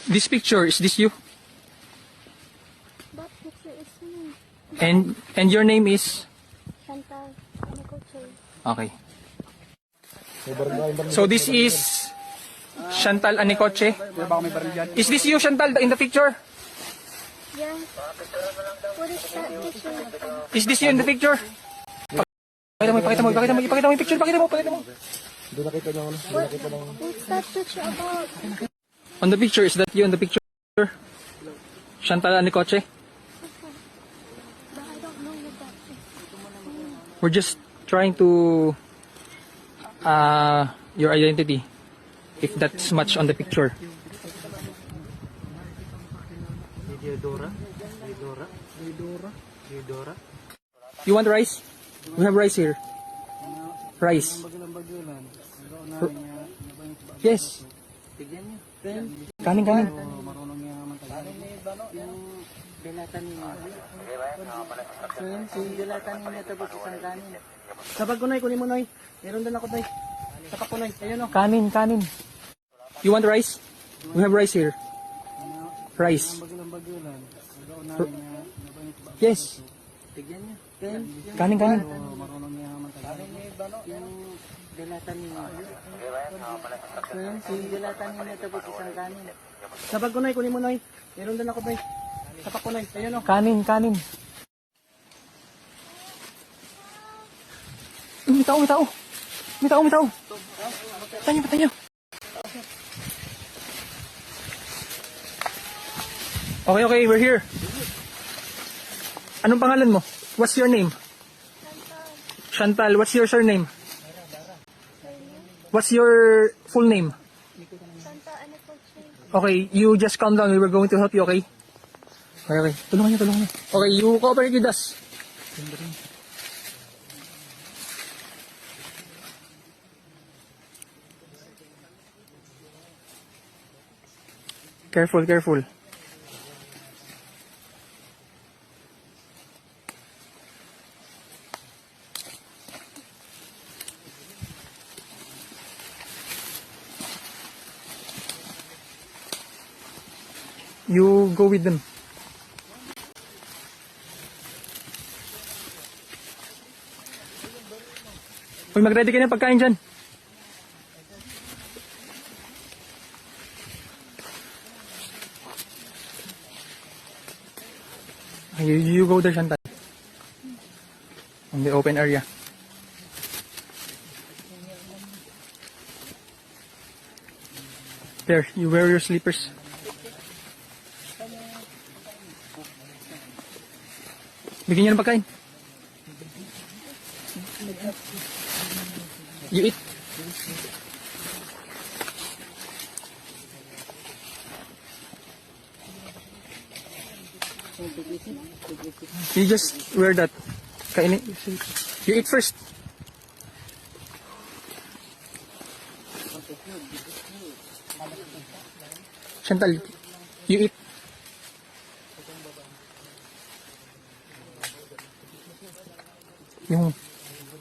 This picture, is this you? That picture is me. And your name is? Chantal Anicoche. Okay. So this is Chantal Anicoche. Is this you, Chantal, in the picture? Yeah. What is that picture? Is this you in the picture? Pakita mo yung picture, pakita mo. What's that picture about? On the picture, is that you in the picture? Chantal Anicoche? But I don't know what that is. We're just trying to your identity, if that's much on the picture. You want rice? We have rice here. Rice. Yes. Kanin. Sabag ko, Noy. Kunin mo, Noy. Meron din ako, Noy. Sapak ko, Noy. Ayun, o. Kanin. You want rice? We have rice here. Rice. Yes. Kanin. Sabag ko, Noy. Kunin mo, Noy. Meron din ako, Noy. Sapak ko, Noy. Ayun, o. Kanin. May tao. Tanya. Okay, we're here. Anong pangalan mo? What's your name? Chantal. What's your surname? What's your full name? Chantal Anicoche. Okay, you just calm down. We were going to help you, okay? Okay. Tulungan niyo. Okay, you cooperate with us. Careful. You go with them. Uy, mag-ready ka na pagkain dyan. You go there, Chantal. In the open area. There, you wear your slippers. Bigyan niyo ng pagkain. You eat. You just wear that. Kainin. You eat first. Chantal, you eat.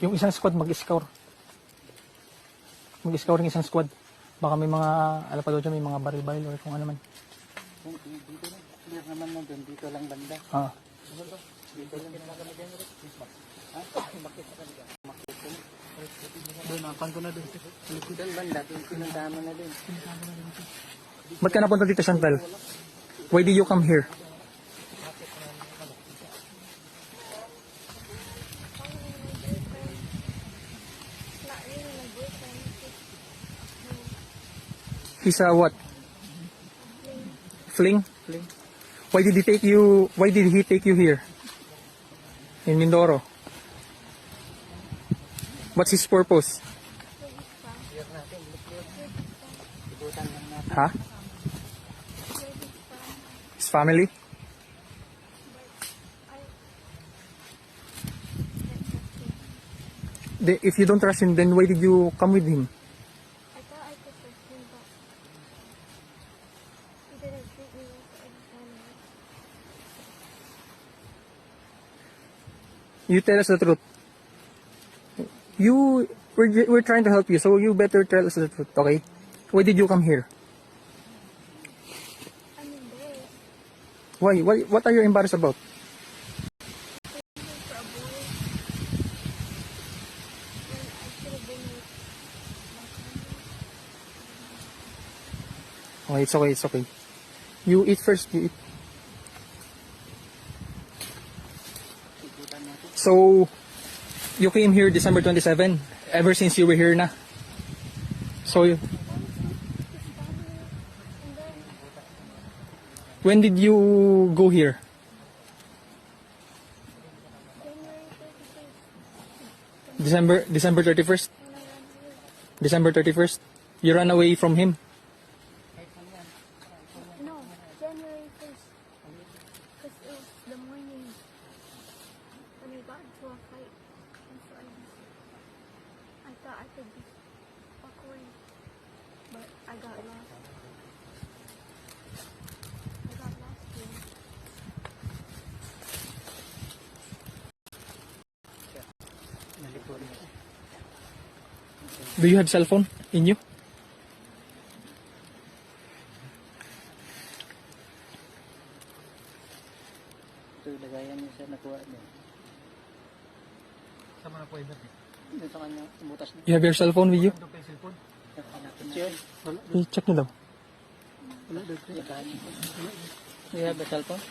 Yung isang squad mag-scour. Mag-scour ng isang squad. Baka may mga, alam pa doon dyan, may mga baril-baril or kung ano man. Clear naman na doon. Dito lang banda. Doon, napan ko na doon. Doon banda. Pinuntahan mo na doon. Ba't ka napunta dito, Chantal? Why did you come here? Not really my boyfriend. He's a what? Fling? Why did he take you here? In Mindoro? What's his purpose? Huh? His family? If you don't trust him, then why did you come with him? I thought I could trust him, but he didn't treat me like a family. You tell us the truth. We're trying to help you, so you better tell us the truth, okay? Why did you come here? Why? What are you embarrassed about? For a boy. When I should have been with my family. Okay, it's okay, it's okay. You eat first, you eat. So, you came here December 27, ever since you were here na. So, I was with his family. And then, when did you go here? January 31st. December 31st? When I ran away. December 31st? You ran away from him? No, January 1st. Because it was the morning when we got into a fight. And so I thought I could just walk away. But I got lost. I got lost here. Do you have cell phone in you? Ito yung lagayan niya sir, nakuha niya. Sama na po iba. Dito sa kanya, umutas niya. You have your cell phone with you? Sir, Check nyo daw. wala doon. Do you have a cellphone?